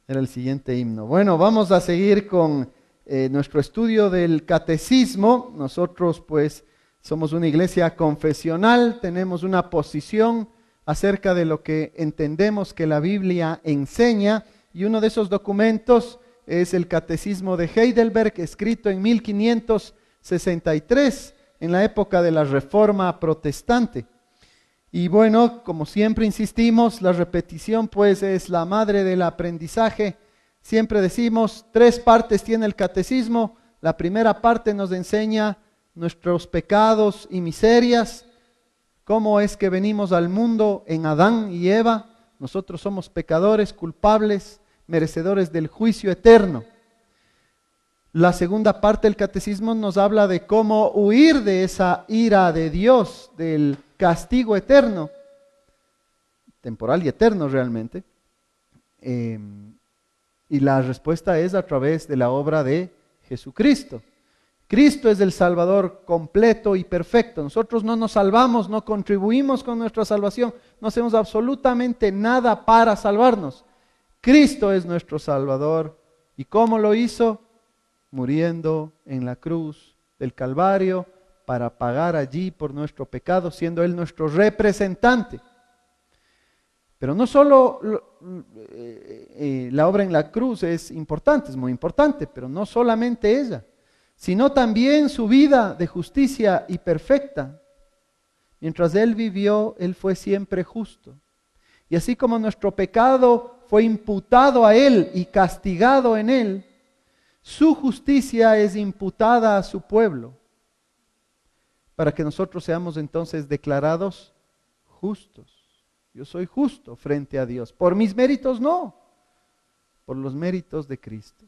Era el siguiente himno. Bueno, vamos a seguir con nuestro estudio del catecismo. Nosotros pues somos una iglesia confesional, tenemos una posición acerca de lo que entendemos que la Biblia enseña, y uno de esos documentos es el Catecismo de Heidelberg, escrito en 1563, en la época de la Reforma Protestante. Y bueno, como siempre insistimos, la repetición pues es la madre del aprendizaje. Siempre decimos, 3 partes tiene el catecismo. La primera parte nos enseña nuestros pecados y miserias, cómo es que venimos al mundo en Adán y Eva. Nosotros somos pecadores, culpables, merecedores del juicio eterno. La segunda parte del catecismo nos habla de cómo huir de esa ira de Dios, del castigo eterno, temporal y eterno realmente. Y la respuesta es a través de la obra de Jesucristo. Cristo es el Salvador completo y perfecto. Nosotros no nos salvamos, no contribuimos con nuestra salvación, no hacemos absolutamente nada para salvarnos. Cristo es nuestro Salvador. ¿Y cómo lo hizo? Muriendo en la cruz del Calvario para pagar allí por nuestro pecado, siendo Él nuestro representante. Pero no solo la obra en la cruz es importante, es muy importante, pero no solamente ella, sino también su vida de justicia y perfecta. Mientras Él vivió, Él fue siempre justo. Y así como nuestro pecado fue imputado a Él y castigado en Él, su justicia es imputada a su pueblo, para que nosotros seamos entonces declarados justos. Yo soy justo frente a Dios. Por mis méritos no, por los méritos de Cristo.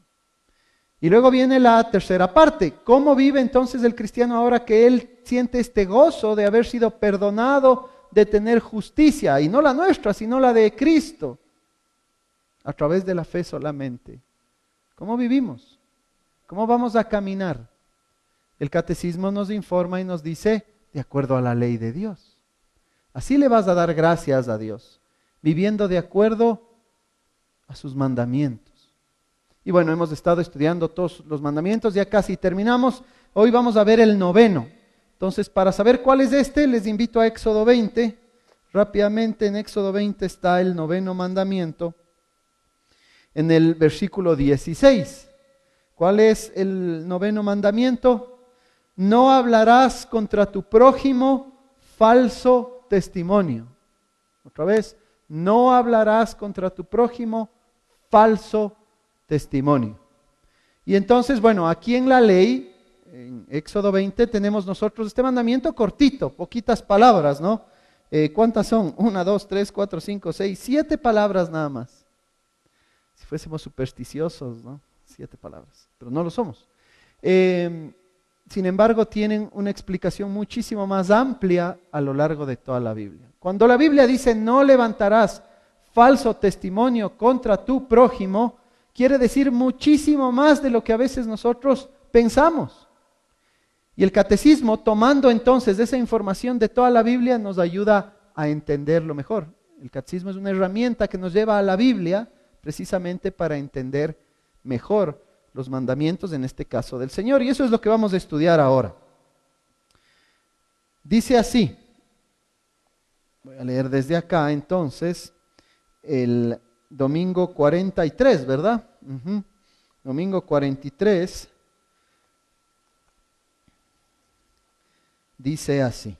Y luego viene la tercera parte. ¿Cómo vive entonces el cristiano ahora que él siente este gozo de haber sido perdonado, de tener justicia? Y no la nuestra, sino la de Cristo, a través de la fe solamente. ¿Cómo vivimos? ¿Cómo vamos a caminar? El catecismo nos informa y nos dice, de acuerdo a la ley de Dios. Así le vas a dar gracias a Dios, viviendo de acuerdo a sus mandamientos. Y bueno, hemos estado estudiando todos los mandamientos, ya casi terminamos. Hoy vamos a ver el 9. Entonces, para saber cuál es este, les invito a Éxodo 20. Rápidamente en Éxodo 20 está el 9 mandamiento, en el versículo 16. ¿Cuál es el 9 mandamiento? No hablarás contra tu prójimo falso testimonio. Otra vez, no hablarás contra tu prójimo falso testimonio. Y entonces, bueno, aquí en la ley, en Éxodo 20, tenemos nosotros este mandamiento cortito, poquitas palabras, ¿no? ¿Cuántas son? 1, 2, 3, 4, 5, 6, 7 palabras nada más. Si fuésemos supersticiosos, ¿no? 7 palabras, pero no lo somos. Sin embargo, tienen una explicación muchísimo más amplia a lo largo de toda la Biblia. Cuando la Biblia dice no levantarás falso testimonio contra tu prójimo, quiere decir muchísimo más de lo que a veces nosotros pensamos. Y el catecismo, tomando entonces esa información de toda la Biblia, nos ayuda a entenderlo mejor. El catecismo es una herramienta que nos lleva a la Biblia precisamente para entender mejor los mandamientos, en este caso del Señor. Y eso es lo que vamos a estudiar ahora. Dice así, voy a leer desde acá entonces, el domingo 43, ¿verdad? Domingo 43, dice así.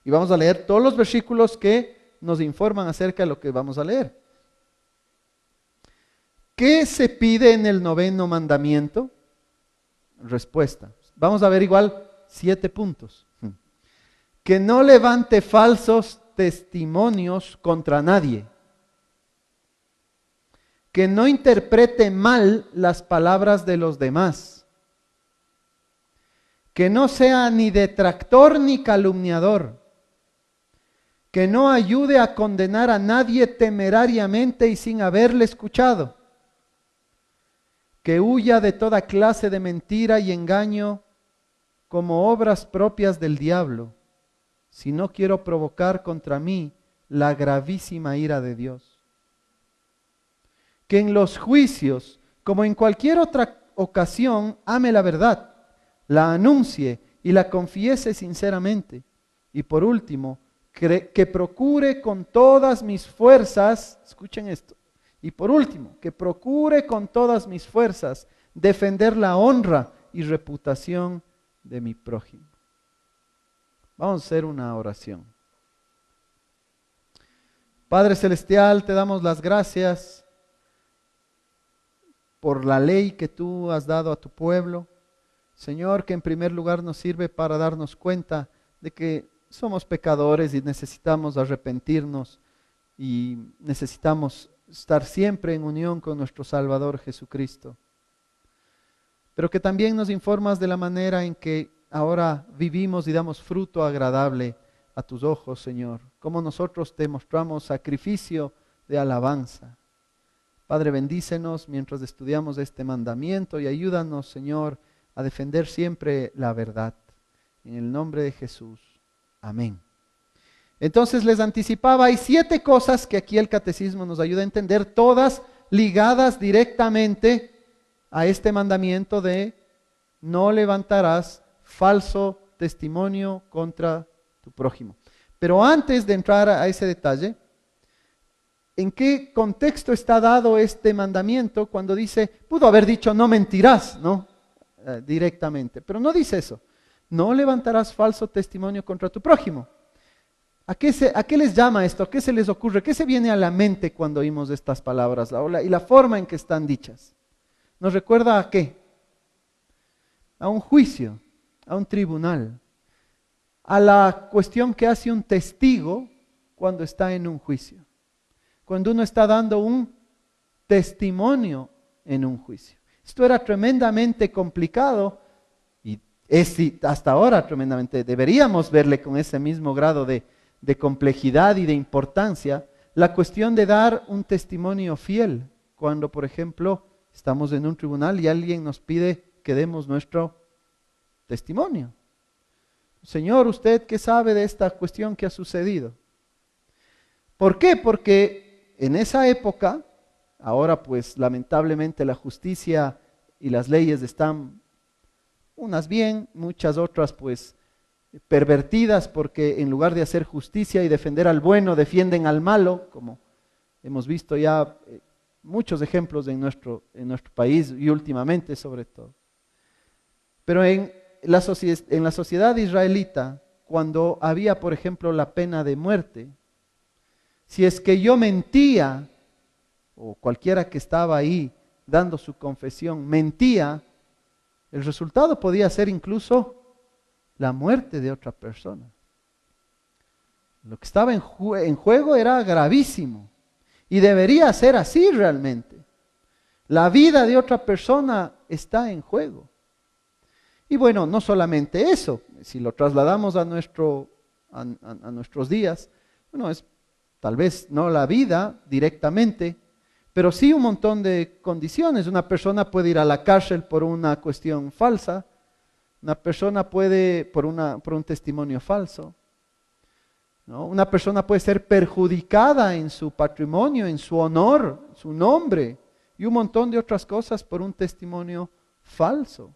Y vamos a leer todos los versículos que nos informan acerca de lo que vamos a leer. ¿Qué se pide en el 9 mandamiento? Respuesta. Vamos a ver igual 7 puntos. Que no levante falsos testimonios contra nadie. Que no interprete mal las palabras de los demás. Que no sea ni detractor ni calumniador. Que no ayude a condenar a nadie temerariamente y sin haberle escuchado. Que huya de toda clase de mentira y engaño como obras propias del diablo, si no quiero provocar contra mí la gravísima ira de Dios. que en los juicios, como en cualquier otra ocasión, ame la verdad, la anuncie y la confiese sinceramente. Y por último, que procure con todas mis fuerzas, escuchen esto, y por último, que procure con todas mis fuerzas defender la honra y reputación de mi prójimo. Vamos a hacer una oración. Padre Celestial, te damos las gracias por la ley que tú has dado a tu pueblo. Señor, que en primer lugar nos sirve para darnos cuenta de que somos pecadores y necesitamos arrepentirnos y necesitamos estar siempre en unión con nuestro Salvador Jesucristo. Pero que también nos informas de la manera en que ahora vivimos y damos fruto agradable a tus ojos, Señor. Cómo nosotros te mostramos sacrificio de alabanza. Padre, bendícenos mientras estudiamos este mandamiento y ayúdanos, Señor, a defender siempre la verdad. En el nombre de Jesús. Amén. Entonces les anticipaba, hay 7 cosas que aquí el catecismo nos ayuda a entender, todas ligadas directamente a este mandamiento de no levantarás falso testimonio contra tu prójimo. Pero antes de entrar a ese detalle, ¿en qué contexto está dado este mandamiento cuando dice, pudo haber dicho no mentirás, ¿no? Directamente, pero no dice eso. No levantarás falso testimonio contra tu prójimo. ¿A qué les llama esto? ¿A qué se les ocurre? ¿Qué se viene a la mente cuando oímos estas palabras? Y la forma en que están dichas. ¿Nos recuerda a qué? A un juicio, a un tribunal, a la cuestión que hace un testigo cuando está en un juicio. Cuando uno está dando un testimonio en un juicio. Esto era tremendamente complicado y es hasta ahora tremendamente, deberíamos verle con ese mismo grado de complejidad y de importancia, la cuestión de dar un testimonio fiel. Cuando, por ejemplo, estamos en un tribunal y alguien nos pide que demos nuestro testimonio. Señor, ¿usted qué sabe de esta cuestión que ha sucedido? ¿Por qué? Porque en esa época, ahora pues lamentablemente la justicia y las leyes están unas bien, muchas otras pues pervertidas, porque en lugar de hacer justicia y defender al bueno, defienden al malo, como hemos visto ya muchos ejemplos en nuestro país y últimamente sobre todo. Pero en la sociedad israelita, cuando había por ejemplo la pena de muerte, si es que yo mentía, o cualquiera que estaba ahí dando su confesión mentía, el resultado podía ser incluso la muerte de otra persona. Lo que estaba en juego era gravísimo y debería ser así realmente. La vida de otra persona está en juego. Y bueno, no solamente eso, si lo trasladamos a nuestros días, bueno, es tal vez no la vida directamente, pero sí un montón de condiciones. Una persona puede ir a la cárcel por una cuestión falsa, una persona puede, por un testimonio falso, ¿no? Una persona puede ser perjudicada en su patrimonio, en su honor, su nombre, y un montón de otras cosas por un testimonio falso.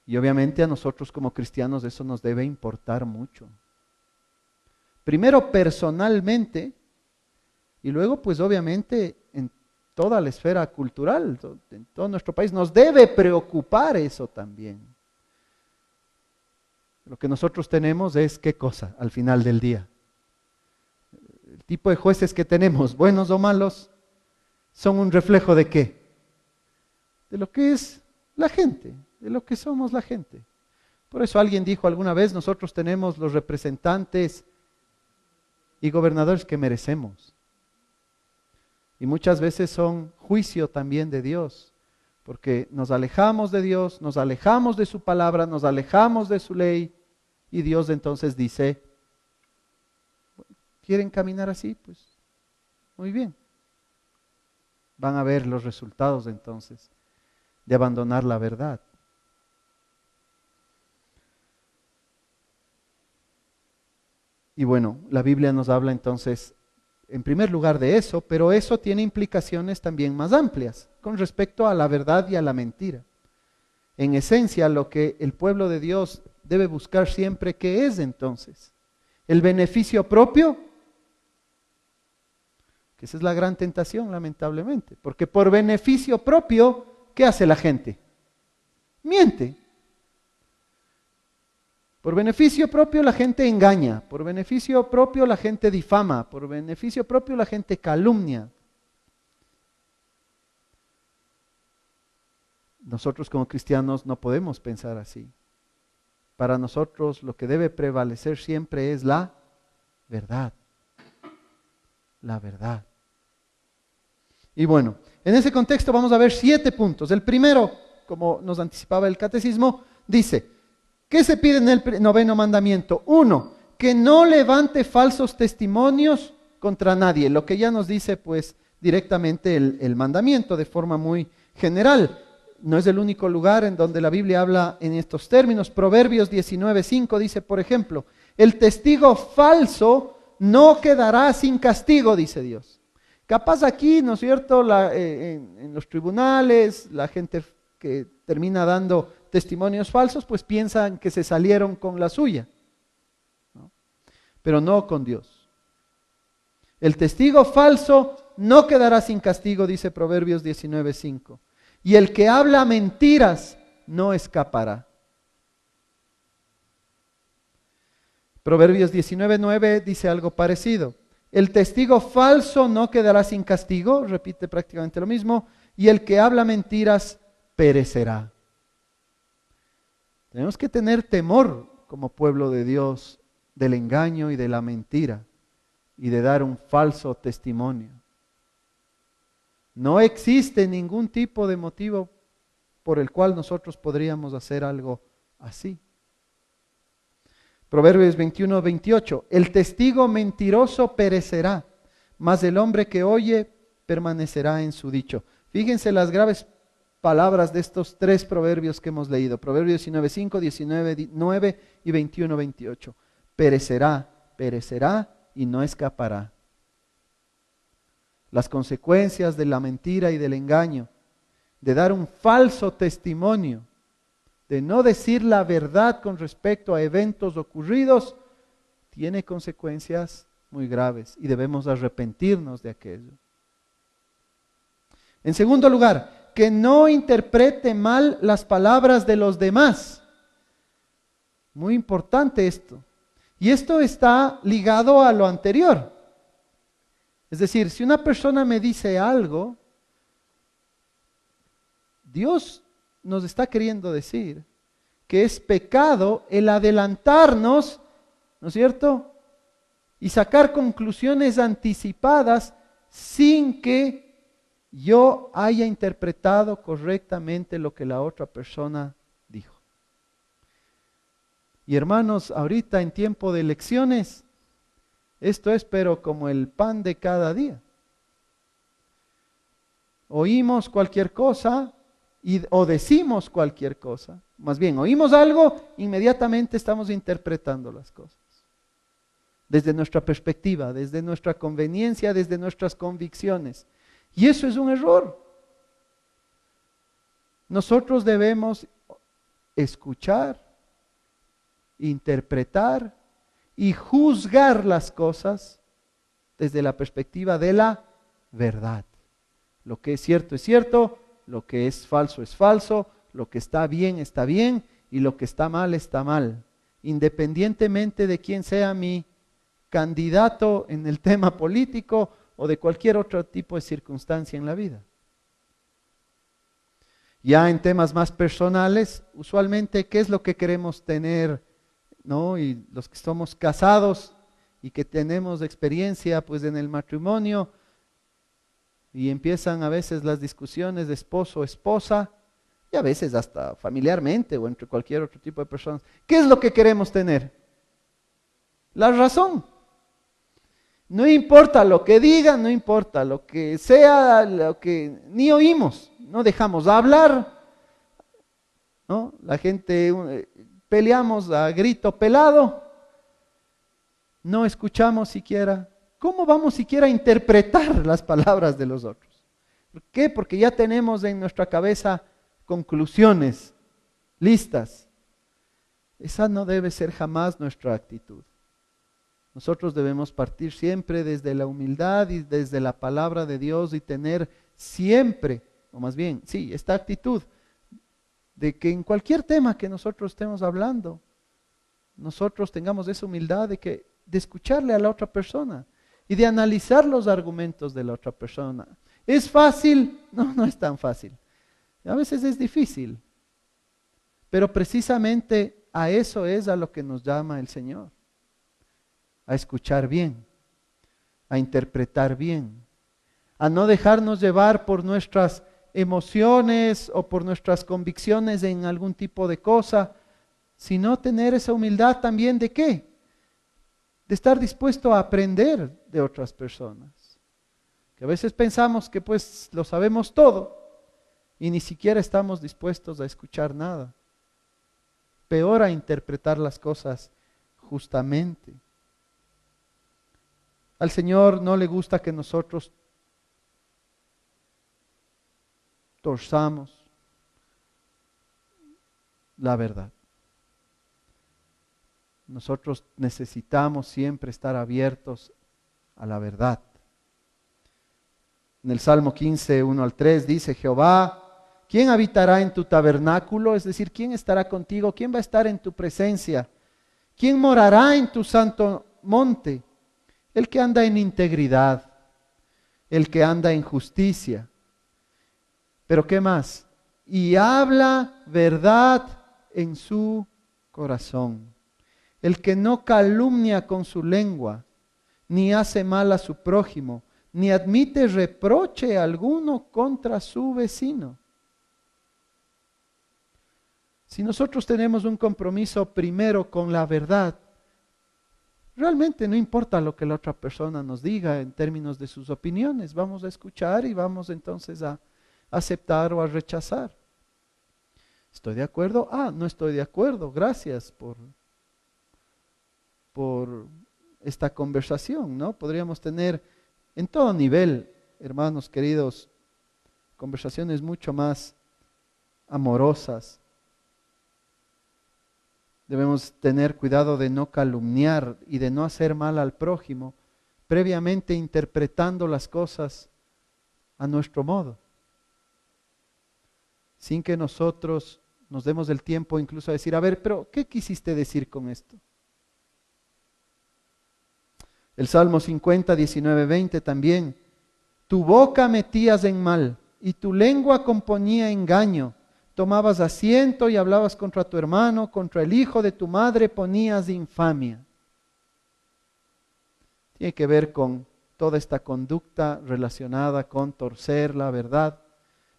Y obviamente a nosotros como cristianos eso nos debe importar mucho. Primero personalmente, y luego pues obviamente en toda la esfera cultural, en todo nuestro país, nos debe preocupar eso también. Lo que nosotros tenemos es ¿qué cosa al final del día? El tipo de jueces que tenemos, buenos o malos, son un reflejo ¿de qué? De lo que es la gente, de lo que somos la gente. Por eso alguien dijo alguna vez, nosotros tenemos los representantes y gobernadores que merecemos. Y muchas veces son juicio también de Dios, porque nos alejamos de Dios, nos alejamos de su palabra, nos alejamos de su ley, y Dios entonces dice, ¿quieren caminar así? Pues muy bien. Van a ver los resultados entonces de abandonar la verdad. Y bueno, la Biblia nos habla entonces en primer lugar de eso, pero eso tiene implicaciones también más amplias con respecto a la verdad y a la mentira. En esencia, lo que el pueblo de Dios debe buscar siempre, ¿qué es entonces? ¿El beneficio propio? Que esa es la gran tentación, lamentablemente, porque por beneficio propio, ¿qué hace la gente? Miente. Por beneficio propio la gente engaña, por beneficio propio la gente difama, por beneficio propio la gente calumnia. Nosotros como cristianos no podemos pensar así. Para nosotros lo que debe prevalecer siempre es la verdad. La verdad. Y bueno, en ese contexto vamos a ver 7 puntos. El primero, como nos anticipaba el catecismo, dice: ¿qué se pide en el 9º mandamiento? 1, que no levante falsos testimonios contra nadie, lo que ya nos dice pues directamente el mandamiento de forma muy general. No es el único lugar en donde la Biblia habla en estos términos. Proverbios 19:5 dice, por ejemplo, el testigo falso no quedará sin castigo, dice Dios. Capaz aquí, ¿no es cierto?, en los tribunales, la gente que termina dando testimonios falsos, pues piensan que se salieron con la suya, ¿no? Pero no con Dios. El testigo falso no quedará sin castigo, dice Proverbios 19:5. Y el que habla mentiras no escapará. Proverbios 19:9 dice algo parecido. El testigo falso no quedará sin castigo, repite prácticamente lo mismo, y el que habla mentiras perecerá. Tenemos que tener temor como pueblo de Dios del engaño y de la mentira y de dar un falso testimonio. No existe ningún tipo de motivo por el cual nosotros podríamos hacer algo así. Proverbios 21:28, el testigo mentiroso perecerá, mas el hombre que oye permanecerá en su dicho. Fíjense las graves palabras de estos 3 proverbios que hemos leído. Proverbios 19:5, 19:9 y 21:28. Perecerá, perecerá y no escapará. Las consecuencias de la mentira y del engaño, de dar un falso testimonio, de no decir la verdad con respecto a eventos ocurridos, tiene consecuencias muy graves y debemos arrepentirnos de aquello. En segundo lugar, que no interprete mal las palabras de los demás. Muy importante esto. Y esto está ligado a lo anterior. Es decir, si una persona me dice algo, Dios nos está queriendo decir que es pecado el adelantarnos, ¿no es cierto?, y sacar conclusiones anticipadas sin que yo haya interpretado correctamente lo que la otra persona dijo. Y hermanos, ahorita en tiempo de elecciones, esto es pero como el pan de cada día. Oímos cualquier cosa o decimos cualquier cosa. Más bien, oímos algo, inmediatamente estamos interpretando las cosas. Desde nuestra perspectiva, desde nuestra conveniencia, desde nuestras convicciones. Y eso es un error. Nosotros debemos escuchar, interpretar y juzgar las cosas desde la perspectiva de la verdad. Lo que es cierto, lo que es falso, lo que está bien y lo que está mal, independientemente de quién sea mi candidato en el tema político o de cualquier otro tipo de circunstancia en la vida. Ya en temas más personales, usualmente, ¿qué es lo que queremos tener, ¿no? Y los que somos casados y que tenemos experiencia pues en el matrimonio, y empiezan a veces las discusiones de esposo o esposa, y a veces hasta familiarmente o entre cualquier otro tipo de personas. ¿Qué es lo que queremos tener? La razón. No importa lo que digan, no importa lo que sea, lo que ni oímos, no dejamos hablar, ¿no? La gente peleamos a grito pelado, no escuchamos siquiera ¿cómo vamos siquiera a interpretar las palabras de los otros? ¿Por qué? Porque ya tenemos en nuestra cabeza conclusiones listas. Esa no debe ser jamás nuestra actitud. Nosotros debemos partir siempre desde la humildad y desde la palabra de Dios y tener siempre, o más bien, sí, esta actitud de que en cualquier tema que nosotros estemos hablando, nosotros tengamos esa humildad de escucharle a la otra persona y de analizar los argumentos de la otra persona. ¿Es fácil? No, no es tan fácil. A veces es difícil, pero precisamente a eso es a lo que nos llama el Señor. A escuchar bien, a interpretar bien, a no dejarnos llevar por nuestras emociones o por nuestras convicciones en algún tipo de cosa, sino tener esa humildad también de ¿qué? De estar dispuesto a aprender de otras personas. Que a veces pensamos que pues lo sabemos todo y ni siquiera estamos dispuestos a escuchar nada. Peor a interpretar las cosas justamente. Al Señor no le gusta que nosotros torzamos la verdad. Nosotros necesitamos siempre estar abiertos a la verdad. En el Salmo 15, 1 al 3 dice: Jehová, ¿quién habitará en tu tabernáculo? Es decir, ¿quién estará contigo? ¿Quién va a estar en tu presencia? ¿Quién morará en tu santo monte? El que anda en integridad, el que anda en justicia. ¿Pero qué más? Y habla verdad en su corazón. El que no calumnia con su lengua, ni hace mal a su prójimo, ni admite reproche alguno contra su vecino. Si nosotros tenemos un compromiso primero con la verdad, realmente no importa lo que la otra persona nos diga en términos de sus opiniones. Vamos a escuchar y vamos entonces a aceptar o a rechazar. ¿Estoy de acuerdo? No estoy de acuerdo. Gracias por esta conversación, ¿no? Podríamos tener en todo nivel, hermanos queridos, conversaciones mucho más amorosas. Debemos tener cuidado de no calumniar y de no hacer mal al prójimo, previamente interpretando las cosas a nuestro modo, sin que nosotros nos demos el tiempo incluso a decir, a ver, pero ¿qué quisiste decir con esto? El Salmo 50, 19, 20 también. Tu boca metías en mal y tu lengua componía engaño. Tomabas asiento y hablabas contra tu hermano, contra el hijo de tu madre ponías infamia. Tiene que ver con toda esta conducta relacionada con torcer la verdad,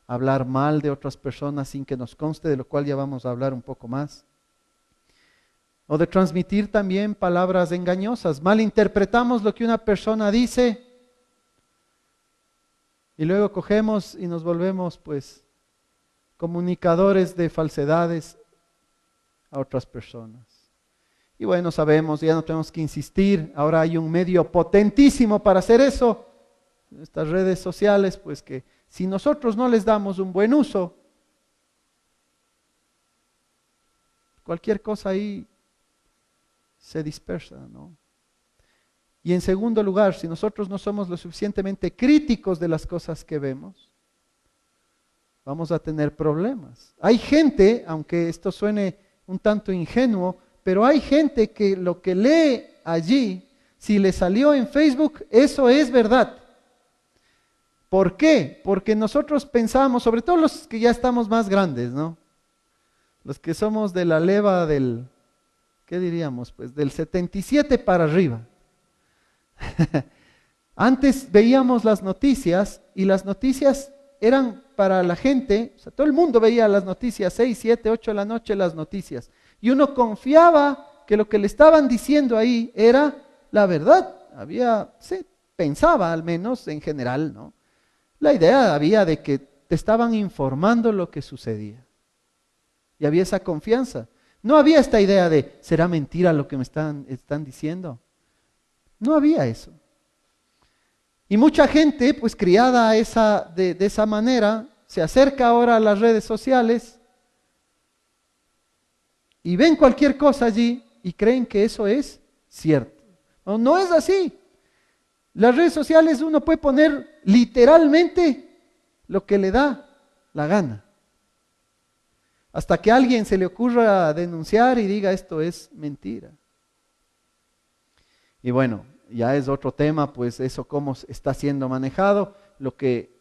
hablar mal de otras personas sin que nos conste, de lo cual ya vamos a hablar un poco más. O de transmitir también palabras engañosas. Malinterpretamos lo que una persona dice y luego cogemos y nos volvemos pues comunicadores de falsedades a otras personas. Y bueno, sabemos, ya no tenemos que insistir, ahora hay un medio potentísimo para hacer eso, estas redes sociales, pues que si nosotros no les damos un buen uso, cualquier cosa ahí se dispersa, ¿no? Y en segundo lugar, si nosotros no somos lo suficientemente críticos de las cosas que vemos, vamos a tener problemas. Hay gente, aunque esto suene un tanto ingenuo, pero hay gente que lo que lee allí, si le salió en Facebook, eso es verdad. ¿Por qué? Porque nosotros pensamos, sobre todo los que ya estamos más grandes, ¿no? Los que somos de la leva del, ¿qué diríamos? Pues del 77 para arriba. Antes veíamos las noticias y las noticias eran para la gente, o sea, todo el mundo veía las noticias, 6, 7, 8 de la noche las noticias. Y uno confiaba que lo que le estaban diciendo ahí era la verdad. Se pensaba al menos en general, ¿no? La idea había de que te estaban informando lo que sucedía. Y había esa confianza. No había esta idea de, ¿será mentira lo que me están diciendo? No había eso. Y mucha gente, pues criada de esa manera, se acerca ahora a las redes sociales y ven cualquier cosa allí y creen que eso es cierto. No, no es así. Las redes sociales uno puede poner literalmente lo que le da la gana. Hasta que a alguien se le ocurra denunciar y diga esto es mentira. Y bueno, ya es otro tema, pues eso cómo está siendo manejado, lo que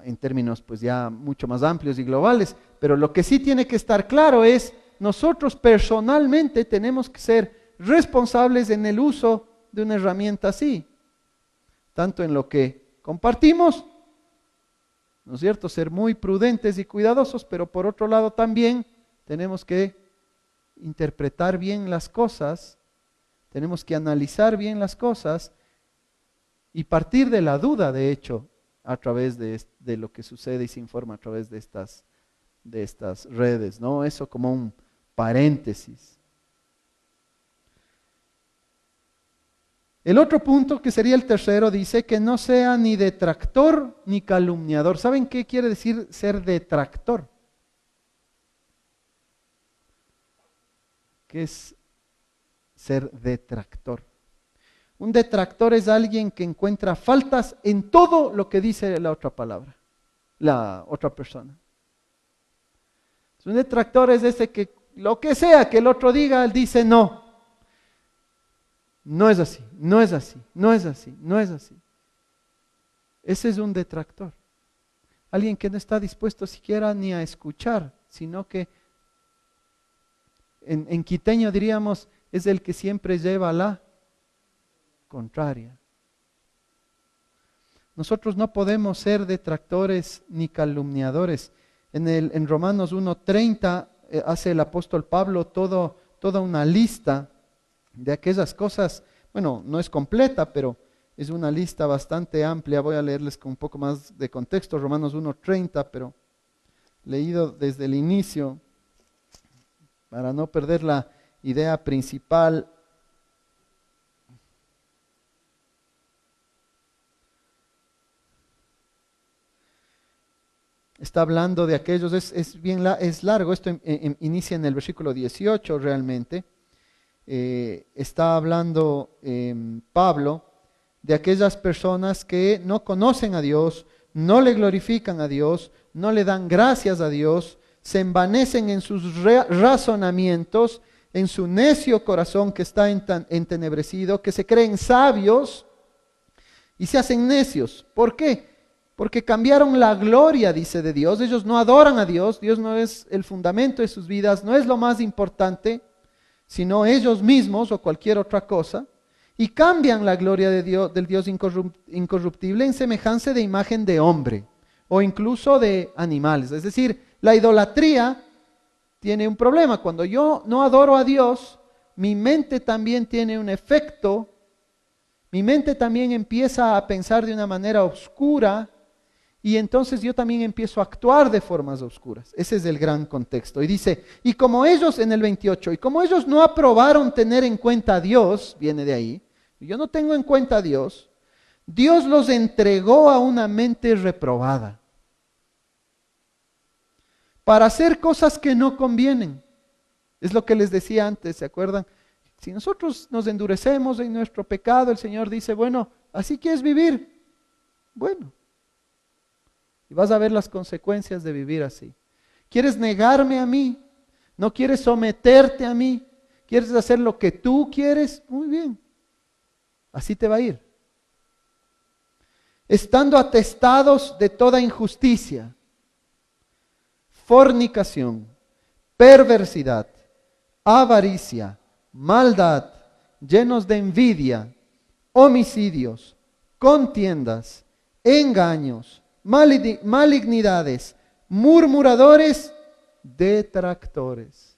en términos pues ya mucho más amplios y globales, pero lo que sí tiene que estar claro es, nosotros personalmente tenemos que ser responsables en el uso de una herramienta así, tanto en lo que compartimos, ¿no es cierto? Ser muy prudentes y cuidadosos, pero por otro lado también tenemos que interpretar bien las cosas, tenemos que analizar bien las cosas y partir de la duda, de hecho, a través de lo que sucede y se informa a través de estas redes, ¿no? Eso como un paréntesis. El otro punto, que sería el tercero, dice que no sea ni detractor ni calumniador. ¿Saben qué quiere decir ser detractor? ¿Qué es ser detractor? Un detractor es alguien que encuentra faltas en todo lo que dice la otra palabra, la otra persona. Un detractor es ese que lo que sea que el otro diga, él dice no. No es así, no es así, no es así, no es así. Ese es un detractor. Alguien que no está dispuesto siquiera ni a escuchar, sino que en quiteño diríamos, es el que siempre lleva la contraria. Nosotros no podemos ser detractores ni calumniadores. En Romanos 1:30 hace el apóstol Pablo toda una lista de aquellas cosas, bueno, no es completa, pero es una lista bastante amplia. Voy a leerles con un poco más de contexto, Romanos 1:30, pero leído desde el inicio, para no perder la idea principal. Está hablando de aquellos, es largo, esto inicia en el versículo 18 realmente. Está hablando Pablo de aquellas personas que no conocen a Dios, no le glorifican a Dios, no le dan gracias a Dios, se envanecen en sus razonamientos, en su necio corazón que está entenebrecido, que se creen sabios y se hacen necios. ¿Por qué? Porque cambiaron la gloria, dice, de Dios. Ellos no adoran a Dios, Dios no es el fundamento de sus vidas, no es lo más importante, sino ellos mismos o cualquier otra cosa, y cambian la gloria de Dios, del Dios incorruptible en semejanza de imagen de hombre, o incluso de animales. Es decir, la idolatría tiene un problema. Cuando yo no adoro a Dios, mi mente también tiene un efecto, mi mente también empieza a pensar de una manera oscura, y entonces yo también empiezo a actuar de formas oscuras. Ese es el gran contexto. Y dice, y como ellos, en el 28, y como ellos no aprobaron tener en cuenta a Dios, viene de ahí, yo no tengo en cuenta a Dios, Dios los entregó a una mente reprobada para hacer cosas que no convienen. Es lo que les decía antes, ¿se acuerdan? Si nosotros nos endurecemos en nuestro pecado, el Señor dice, bueno, ¿así quieres vivir? Bueno. Y vas a ver las consecuencias de vivir así. ¿Quieres negarme a mí? ¿No quieres someterte a mí? ¿Quieres hacer lo que tú quieres? Muy bien. Así te va a ir. Estando atestados de toda injusticia, fornicación, perversidad, avaricia, maldad, llenos de envidia, homicidios, contiendas, engaños, malignidades, murmuradores, detractores,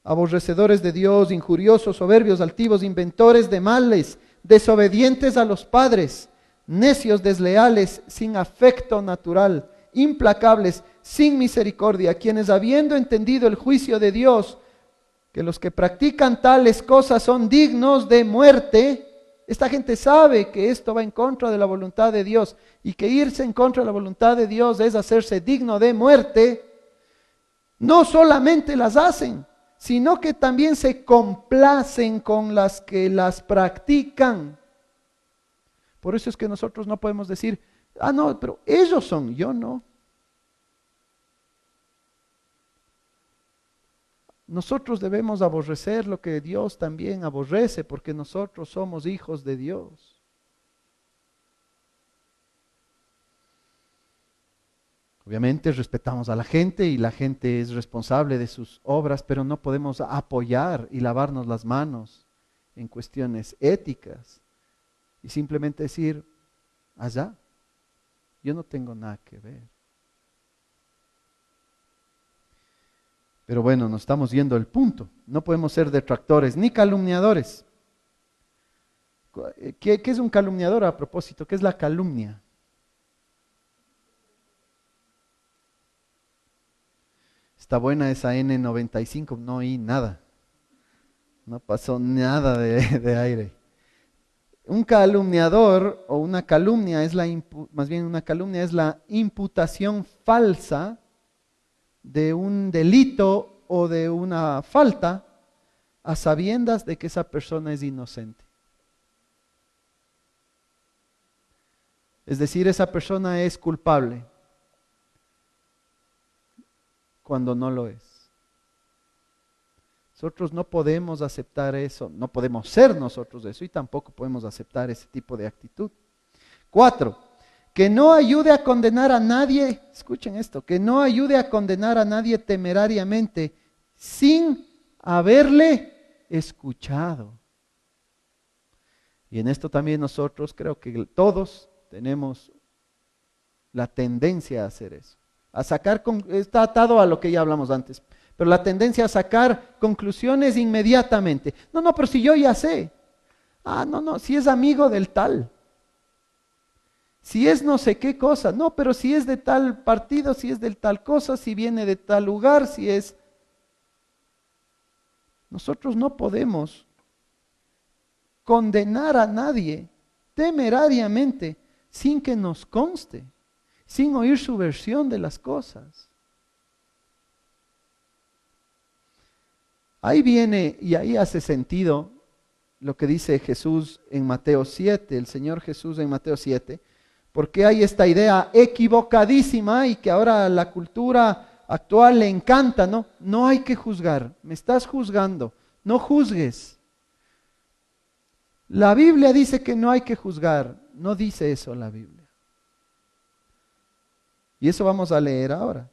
aborrecedores de Dios, injuriosos, soberbios, altivos, inventores de males, desobedientes a los padres, necios, desleales, sin afecto natural, implacables, sin misericordia, quienes habiendo entendido el juicio de Dios, que los que practican tales cosas son dignos de muerte, Esta gente sabe que esto va en contra de la voluntad de Dios y que irse en contra de la voluntad de Dios es hacerse digno de muerte. No solamente las hacen, sino que también se complacen con las que las practican. Por eso es que nosotros no podemos decir, no, pero ellos son, yo no. Nosotros debemos aborrecer lo que Dios también aborrece, porque nosotros somos hijos de Dios. Obviamente respetamos a la gente y la gente es responsable de sus obras, pero no podemos apoyar y lavarnos las manos en cuestiones éticas y simplemente decir, allá, yo no tengo nada que ver. Pero bueno, nos estamos yendo al punto. No podemos ser detractores ni calumniadores. ¿Qué es un calumniador a propósito? ¿Qué es la calumnia? Está buena esa N95, no oí nada. No pasó nada de aire. Un calumniador o una calumnia es más bien una calumnia es la imputación falsa de un delito o de una falta a sabiendas de que esa persona es inocente. Es decir, esa persona es culpable cuando no lo es. Nosotros no podemos aceptar eso, no podemos ser nosotros eso y tampoco podemos aceptar ese tipo de actitud. 4. Que no ayude a condenar a nadie, escuchen esto, que no ayude a condenar a nadie temerariamente sin haberle escuchado. Y en esto también nosotros creo que todos tenemos la tendencia a hacer eso. A sacar, está atado a lo que ya hablamos antes, pero la tendencia a sacar conclusiones inmediatamente. No, pero si yo ya sé. No, si es amigo del tal. Si es no sé qué cosa, no, pero si es de tal partido, si es de tal cosa, si viene de tal lugar, si es... Nosotros no podemos condenar a nadie temerariamente sin que nos conste, sin oír su versión de las cosas. Ahí viene y ahí hace sentido lo que dice Jesús en Mateo 7, el Señor Jesús en Mateo 7, porque hay esta idea equivocadísima y que ahora la cultura actual le encanta, ¿no? No hay que juzgar, me estás juzgando, no juzgues. La Biblia dice que no hay que juzgar, no dice eso la Biblia. Y eso vamos a leer ahora.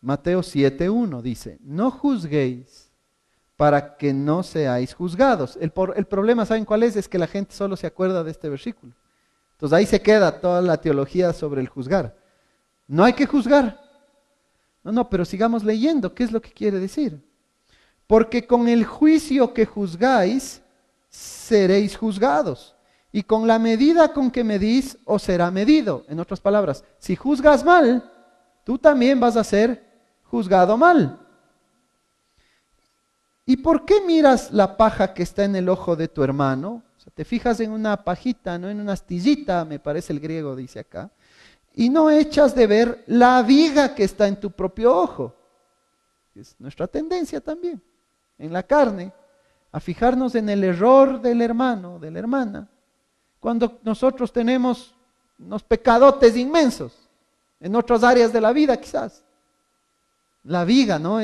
Mateo 7:1 dice, no juzguéis para que no seáis juzgados. El problema, ¿saben cuál es? Es que la gente solo se acuerda de este versículo. Entonces ahí se queda toda la teología sobre el juzgar. No hay que juzgar. No, pero sigamos leyendo. ¿Qué es lo que quiere decir? Porque con el juicio que juzgáis, seréis juzgados. Y con la medida con que medís, os será medido. En otras palabras, si juzgas mal, tú también vas a ser juzgado mal. ¿Y por qué miras la paja que está en el ojo de tu hermano? O sea, te fijas en una pajita, no en una astillita, me parece el griego dice acá, y no echas de ver la viga que está en tu propio ojo. Es nuestra tendencia también, en la carne, a fijarnos en el error del hermano, de la hermana, cuando nosotros tenemos unos pecadotes inmensos en otras áreas de la vida quizás. La viga, ¿no?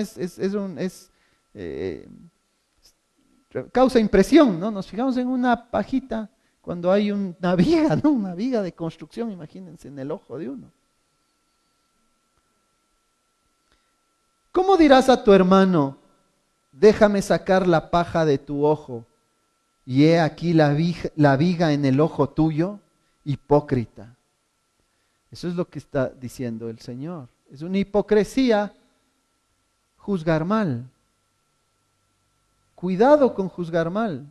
Causa impresión, ¿no? Nos fijamos en una pajita cuando hay una viga, ¿no? Una viga de construcción, imagínense, en el ojo de uno. ¿Cómo dirás a tu hermano, déjame sacar la paja de tu ojo, y he aquí la viga en el ojo tuyo? Hipócrita. Eso es lo que está diciendo el Señor. Es una hipocresía juzgar mal. Cuidado con juzgar mal.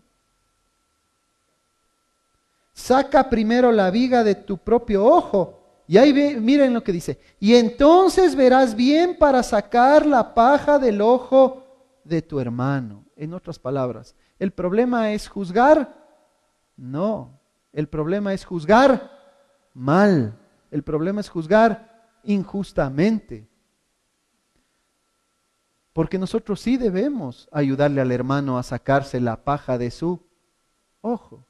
Saca primero la viga de tu propio ojo. Y ahí miren lo que dice. Y entonces verás bien para sacar la paja del ojo de tu hermano. En otras palabras, ¿el problema es juzgar? No, el problema es juzgar mal. El problema es juzgar injustamente. Porque nosotros sí debemos ayudarle al hermano a sacarse la paja de su ojo.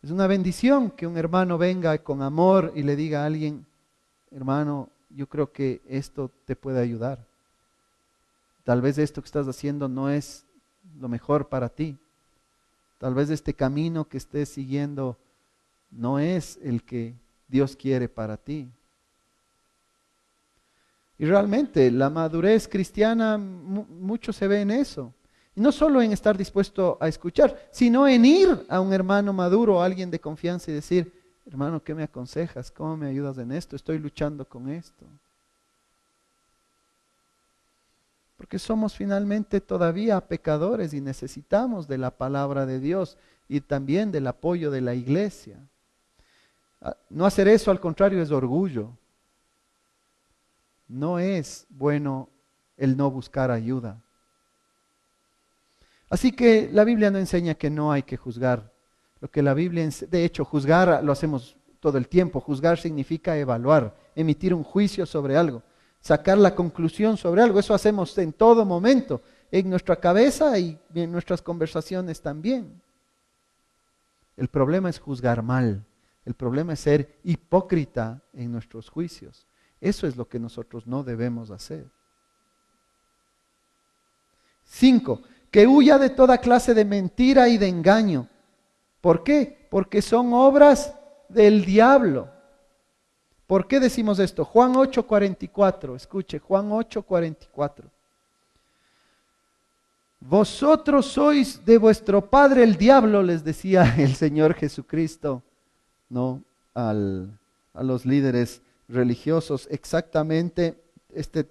Es una bendición que un hermano venga con amor y le diga a alguien: hermano, yo creo que esto te puede ayudar. Tal vez esto que estás haciendo no es lo mejor para ti. Tal vez este camino que estés siguiendo no es el que Dios quiere para ti. Y realmente la madurez cristiana mucho se ve en eso. Y no solo en estar dispuesto a escuchar, sino en ir a un hermano maduro, a alguien de confianza y decir: hermano, ¿qué me aconsejas? ¿Cómo me ayudas en esto? Estoy luchando con esto. Porque somos finalmente todavía pecadores y necesitamos de la palabra de Dios y también del apoyo de la iglesia. No hacer eso, al contrario, es orgullo. No es bueno el no buscar ayuda. Así que la Biblia no enseña que no hay que juzgar. Lo que la Biblia, de hecho, juzgar lo hacemos todo el tiempo. Juzgar significa evaluar, emitir un juicio sobre algo, sacar la conclusión sobre algo. Eso hacemos en todo momento, en nuestra cabeza y en nuestras conversaciones también. El problema es juzgar mal. El problema es ser hipócrita en nuestros juicios. Eso es lo que nosotros no debemos hacer. 5. Que huya de toda clase de mentira y de engaño. ¿Por qué? Porque son obras del diablo. ¿Por qué decimos esto? Juan 8:44. Escuche, Juan 8:44. Vosotros sois de vuestro padre el diablo, les decía el Señor Jesucristo, ¿no? A los líderes religiosos. Exactamente,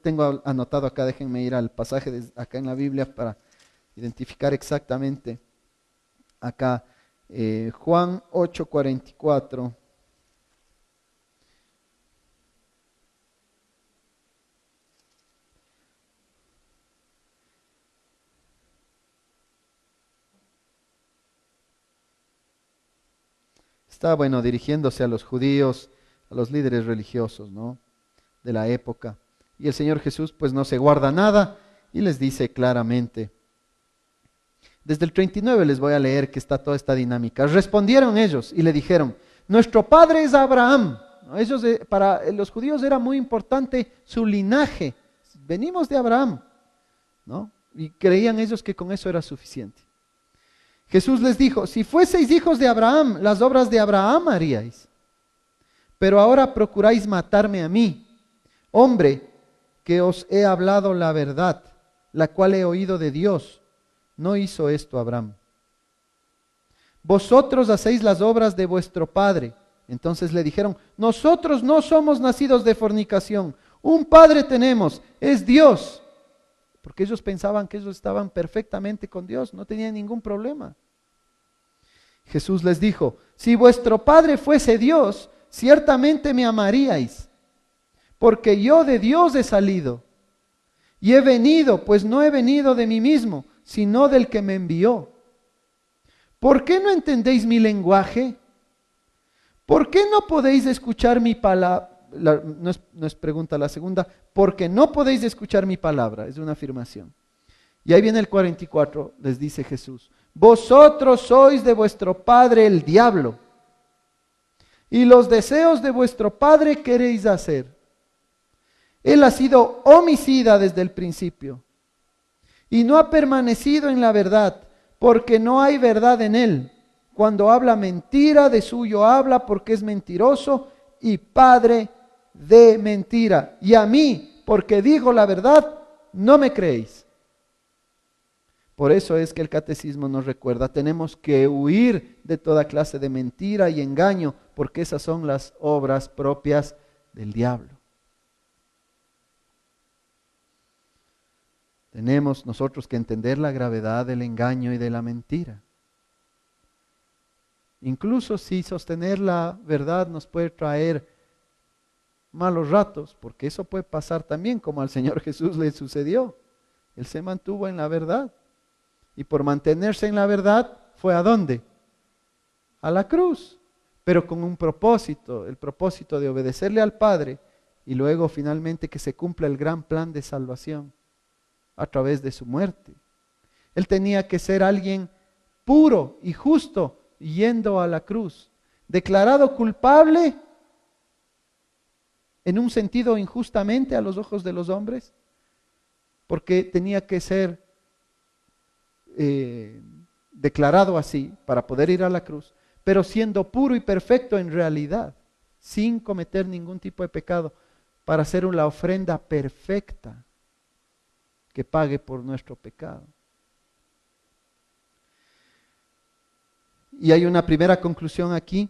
tengo anotado acá, déjenme ir al pasaje acá en la Biblia para identificar exactamente acá. Juan 8:44. Está, bueno, dirigiéndose a los judíos, a los líderes religiosos, ¿no?, de la época. Y el Señor Jesús pues no se guarda nada y les dice claramente. Desde el 39 les voy a leer que está toda esta dinámica. Respondieron ellos y le dijeron: nuestro padre es Abraham. Ellos, para los judíos era muy importante su linaje. Venimos de Abraham, ¿no? Y creían ellos que con eso era suficiente. Jesús les dijo: si fueseis hijos de Abraham, las obras de Abraham haríais. Pero ahora procuráis matarme a mí, hombre, que os he hablado la verdad, la cual he oído de Dios. No hizo esto Abraham. Vosotros hacéis las obras de vuestro padre. Entonces le dijeron: nosotros no somos nacidos de fornicación. Un padre tenemos, es Dios. Porque ellos pensaban que ellos estaban perfectamente con Dios, no tenían ningún problema. Jesús les dijo: si vuestro padre fuese Dios, ciertamente me amaríais, porque yo de Dios he salido. Y he venido, pues no he venido de mí mismo, sino del que me envió. ¿Por qué no entendéis mi lenguaje? ¿Por qué no podéis escuchar mi palabra? No es pregunta la segunda. Porque no podéis escuchar mi palabra, es una afirmación. Y ahí viene el 44, les dice Jesús: vosotros sois de vuestro padre el diablo, y los deseos de vuestro padre queréis hacer. Él ha sido homicida desde el principio y no ha permanecido en la verdad, porque no hay verdad en él. Cuando habla mentira, de suyo habla, porque es mentiroso y padre de mentira. Y a mí, porque digo la verdad, no me creéis. Por eso es que el catecismo nos recuerda: tenemos que huir de toda clase de mentira y engaño, porque esas son las obras propias del diablo. Tenemos nosotros que entender la gravedad del engaño y de la mentira. Incluso si sostener la verdad nos puede traer malos ratos, porque eso puede pasar también, como al Señor Jesús le sucedió. Él se mantuvo en la verdad. Y por mantenerse en la verdad, ¿fue a dónde? A la cruz. Pero con un propósito, el propósito de obedecerle al Padre y luego finalmente que se cumpla el gran plan de salvación a través de su muerte. Él tenía que ser alguien puro y justo yendo a la cruz, declarado culpable en un sentido injustamente a los ojos de los hombres, porque tenía que ser declarado así para poder ir a la cruz, pero siendo puro y perfecto en realidad, sin cometer ningún tipo de pecado, para hacer una ofrenda perfecta que pague por nuestro pecado. Y hay una primera conclusión aquí.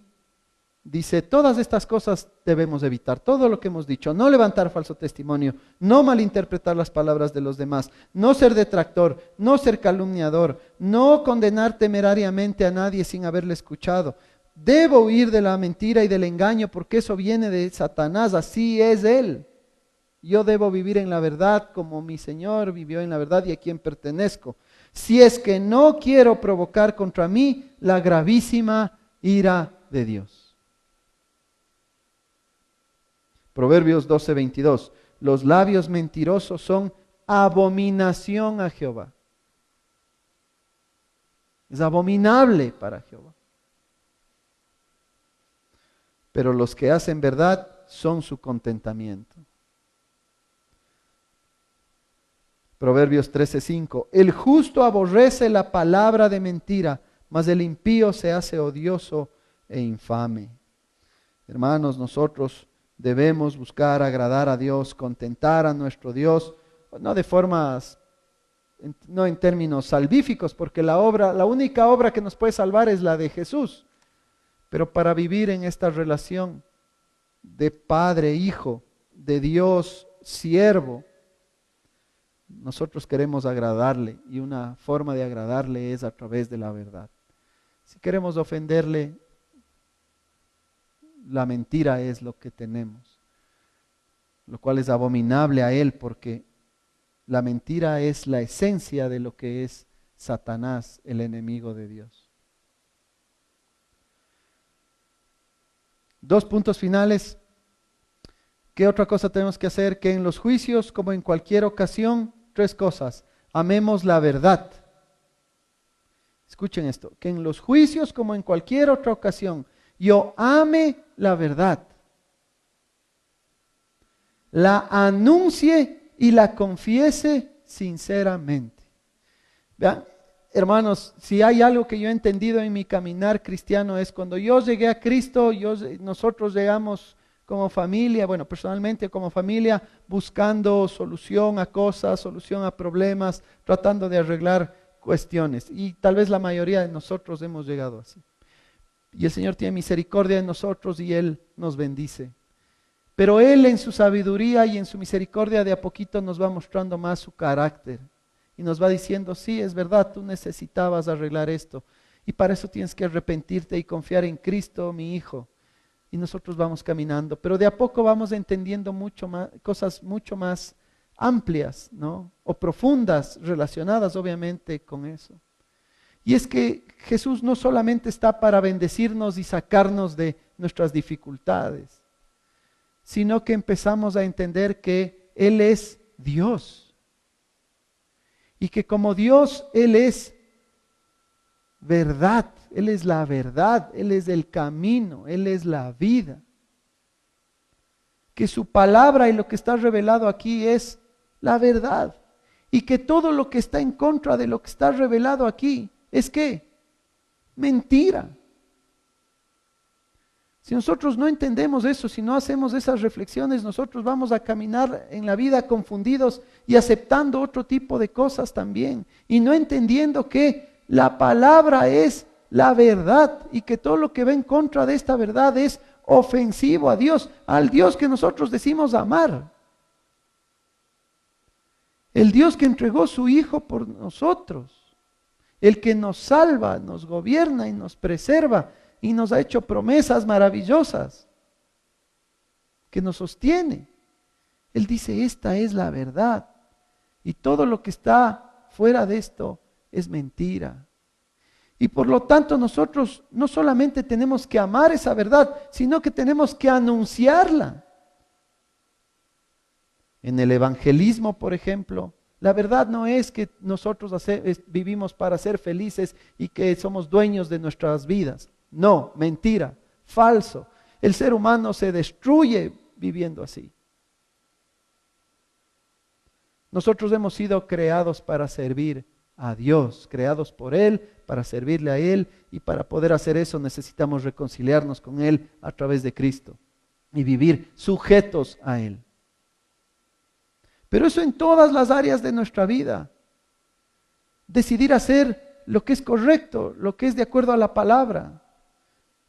Dice, todas estas cosas debemos evitar, todo lo que hemos dicho, no levantar falso testimonio, no malinterpretar las palabras de los demás, no ser detractor, no ser calumniador, no condenar temerariamente a nadie sin haberle escuchado. Debo huir de la mentira y del engaño porque eso viene de Satanás, así es él. Yo debo vivir en la verdad como mi Señor vivió en la verdad y a quien pertenezco. Si es que no quiero provocar contra mí la gravísima ira de Dios. Proverbios 12:22. Los labios mentirosos son abominación a Jehová. Es abominable para Jehová. Pero los que hacen verdad son su contentamiento. Proverbios 13:5. El justo aborrece la palabra de mentira, mas el impío se hace odioso e infame. Hermanos, nosotros debemos buscar agradar a Dios, contentar a nuestro Dios, no de formas, no en términos salvíficos, porque la única obra que nos puede salvar es la de Jesús. Pero para vivir en esta relación de padre, hijo, de Dios, siervo, nosotros queremos agradarle y una forma de agradarle es a través de la verdad. Si queremos ofenderle, la mentira es lo que tenemos, lo cual es abominable a él porque la mentira es la esencia de lo que es Satanás, el enemigo de Dios. 2 puntos finales. ¿Qué otra cosa tenemos que hacer? Que en los juicios, como en cualquier ocasión, 3 cosas. Amemos la verdad. Escuchen esto. Que en los juicios, como en cualquier otra ocasión, yo ame la verdad. La anuncie y la confiese sinceramente. Vean, hermanos, si hay algo que yo he entendido en mi caminar cristiano es cuando yo llegué a Cristo, nosotros llegamos como familia, bueno, personalmente como familia, buscando solución a cosas, solución a problemas, tratando de arreglar cuestiones. Y tal vez la mayoría de nosotros hemos llegado así. Y el Señor tiene misericordia de nosotros y Él nos bendice. Pero Él en su sabiduría y en su misericordia de a poquito nos va mostrando más su carácter. Y nos va diciendo, sí, es verdad, tú necesitabas arreglar esto. Y para eso tienes que arrepentirte y confiar en Cristo, mi Hijo. Y nosotros vamos caminando. Pero de a poco vamos entendiendo mucho más, cosas mucho más amplias, ¿no? O profundas, relacionadas obviamente con eso. Y es que Jesús no solamente está para bendecirnos y sacarnos de nuestras dificultades, sino que empezamos a entender que Él es Dios. Y que como Dios, Él es verdad, Él es la verdad, Él es el camino, Él es la vida. Que su palabra y lo que está revelado aquí es la verdad. Y que todo lo que está en contra de lo que está revelado aquí es ¿qué? Mentira. Si nosotros no entendemos eso, si no hacemos esas reflexiones, nosotros vamos a caminar en la vida confundidos y aceptando otro tipo de cosas también. Y no entendiendo que la palabra es la verdad y que todo lo que va en contra de esta verdad es ofensivo a Dios, al Dios que nosotros decimos amar. El Dios que entregó su Hijo por nosotros. El que nos salva, nos gobierna y nos preserva y nos ha hecho promesas maravillosas, que nos sostiene. Él dice, esta es la verdad. Y todo lo que está fuera de esto es mentira. Y por lo tanto nosotros no solamente tenemos que amar esa verdad, sino que tenemos que anunciarla. En el evangelismo, por ejemplo, la verdad no es que nosotros vivimos para ser felices y que somos dueños de nuestras vidas. No, mentira, falso. El ser humano se destruye viviendo así. Nosotros hemos sido creados para servir a Dios, creados por Él, para servirle a Él, y para poder hacer eso necesitamos reconciliarnos con Él a través de Cristo y vivir sujetos a Él. Pero eso en todas las áreas de nuestra vida. Decidir hacer lo que es correcto, lo que es de acuerdo a la palabra,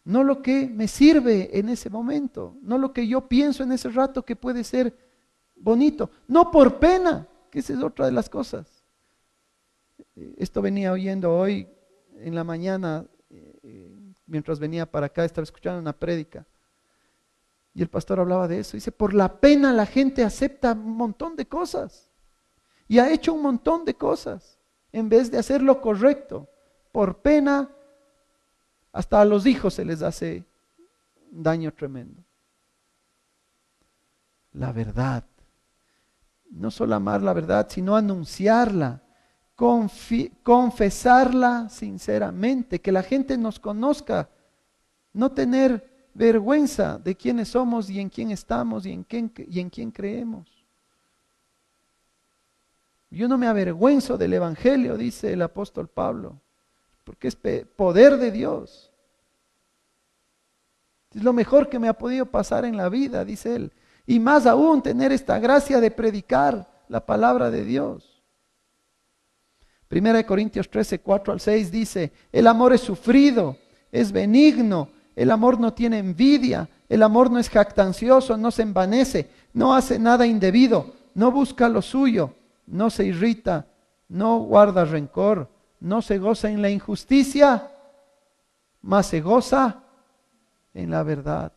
no lo que me sirve en ese momento, no lo que yo pienso en ese rato que puede ser bonito, no por pena, que esa es otra de las cosas. Esto venía oyendo hoy en la mañana, mientras venía para acá, estaba escuchando una prédica. Y el pastor hablaba de eso. Dice, por la pena la gente acepta un montón de cosas. Y ha hecho un montón de cosas. En vez de hacer lo correcto. Por pena, hasta a los hijos se les hace un daño tremendo. La verdad. No solo amar la verdad, sino anunciarla. Confesarla sinceramente. Que la gente nos conozca. No tener vergüenza de quiénes somos y en quién estamos y en quién creemos. Yo no me avergüenzo del Evangelio, dice el apóstol Pablo, porque es poder de Dios. Es lo mejor que me ha podido pasar en la vida, dice él. Y más aún tener esta gracia de predicar la palabra de Dios. 1 Corintios 13, 4 al 6 dice, el amor es sufrido, es benigno. El amor no tiene envidia, el amor no es jactancioso, no se envanece, no hace nada indebido, no busca lo suyo, no se irrita, no guarda rencor, no se goza en la injusticia, mas se goza en la verdad.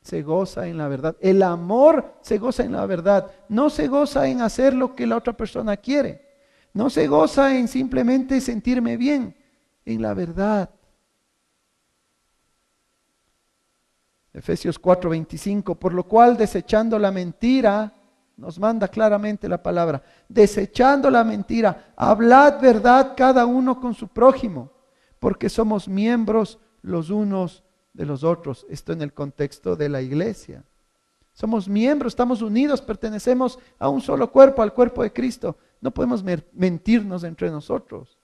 Se goza en la verdad. El amor se goza en la verdad, no se goza en hacer lo que la otra persona quiere, no se goza en simplemente sentirme bien, en la verdad. Efesios 4:25, por lo cual desechando la mentira, nos manda claramente la palabra, desechando la mentira, hablad verdad cada uno con su prójimo, porque somos miembros los unos de los otros. Esto en el contexto de la iglesia. Somos miembros, estamos unidos, pertenecemos a un solo cuerpo, al cuerpo de Cristo. No podemos mentirnos entre nosotros,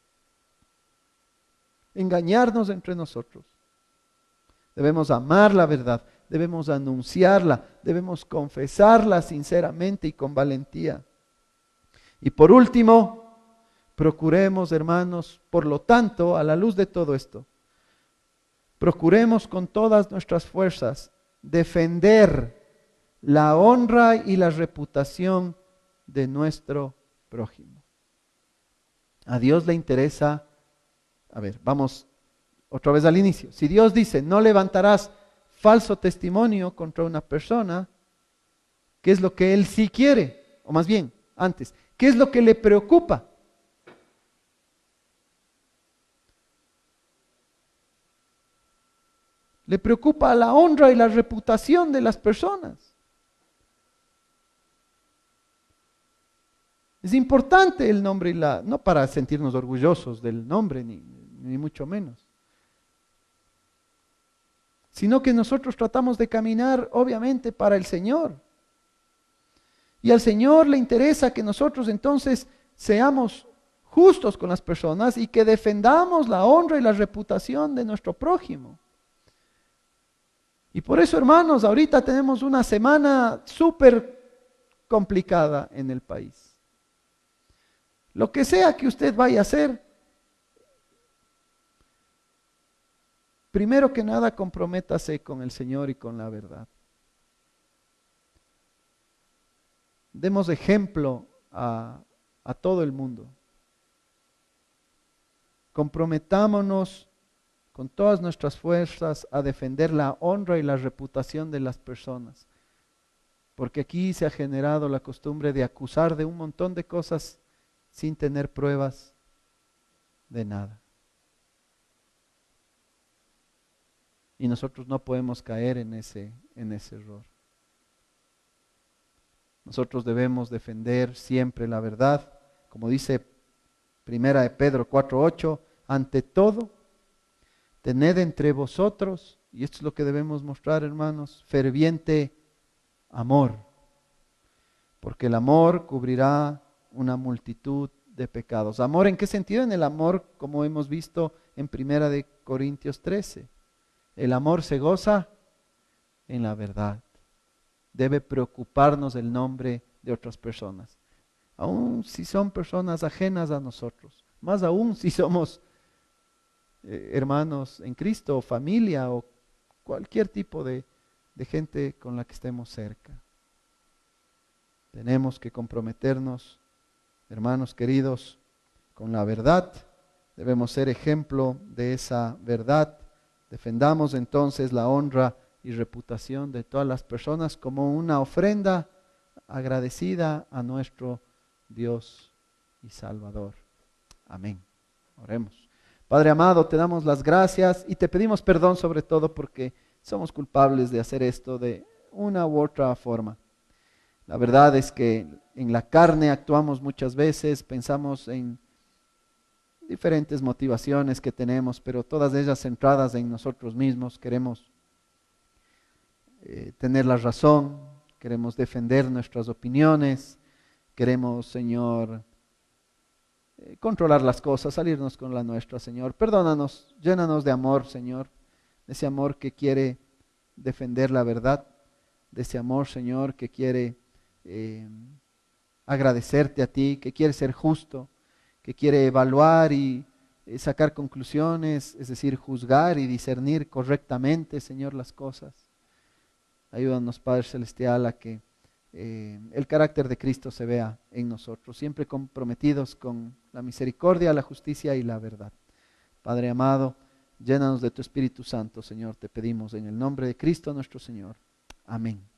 engañarnos entre nosotros. Debemos amar la verdad, debemos anunciarla, debemos confesarla sinceramente y con valentía. Y por último, procuremos, hermanos, por lo tanto, a la luz de todo esto, procuremos con todas nuestras fuerzas defender la honra y la reputación de nuestro prójimo. A Dios le interesa, vamos otra vez al inicio. Si Dios dice, no levantarás falso testimonio contra una persona, ¿qué es lo que Él sí quiere? O más bien, antes, ¿qué es lo que le preocupa? Le preocupa la honra y la reputación de las personas. Es importante el nombre no para sentirnos orgullosos del nombre, ni mucho menos, sino que nosotros tratamos de caminar obviamente para el Señor. Y al Señor le interesa que nosotros entonces seamos justos con las personas y que defendamos la honra y la reputación de nuestro prójimo. Y por eso, hermanos, ahorita tenemos una semana súper complicada en el país. Lo que sea que usted vaya a hacer, primero que nada, comprométase con el Señor y con la verdad. Demos ejemplo a todo el mundo. Comprometámonos con todas nuestras fuerzas a defender la honra y la reputación de las personas. Porque aquí se ha generado la costumbre de acusar de un montón de cosas sin tener pruebas de nada. Y nosotros no podemos caer en ese error. Nosotros debemos defender siempre la verdad, como dice Primera de Pedro 4:8, ante todo, tened entre vosotros, y esto es lo que debemos mostrar, hermanos, ferviente amor, porque el amor cubrirá una multitud de pecados. ¿Amor en qué sentido? En el amor, como hemos visto en Primera de Corintios 13. El amor se goza en la verdad. Debe preocuparnos el nombre de otras personas, aun si son personas ajenas a nosotros, más aún si somos hermanos en Cristo, o familia, o cualquier tipo de gente con la que estemos cerca. Tenemos que comprometernos, hermanos queridos, con la verdad. Debemos ser ejemplo de esa verdad. Defendamos entonces la honra y reputación de todas las personas como una ofrenda agradecida a nuestro Dios y Salvador. Amén. Oremos. Padre amado, te damos las gracias y te pedimos perdón sobre todo porque somos culpables de hacer esto de una u otra forma. La verdad es que en la carne actuamos muchas veces, pensamos en diferentes motivaciones que tenemos, pero todas ellas centradas en nosotros mismos. Queremos tener la razón, queremos defender nuestras opiniones, queremos, Señor, controlar las cosas, salirnos con la nuestra, Señor. Perdónanos, llénanos de amor, Señor, de ese amor que quiere defender la verdad, de ese amor, Señor, que quiere agradecerte a ti, que quiere ser justo, que quiere evaluar y sacar conclusiones, es decir, juzgar y discernir correctamente, Señor, las cosas. Ayúdanos, Padre Celestial, a que el carácter de Cristo se vea en nosotros, siempre comprometidos con la misericordia, la justicia y la verdad. Padre amado, llénanos de tu Espíritu Santo, Señor, te pedimos en el nombre de Cristo nuestro Señor. Amén.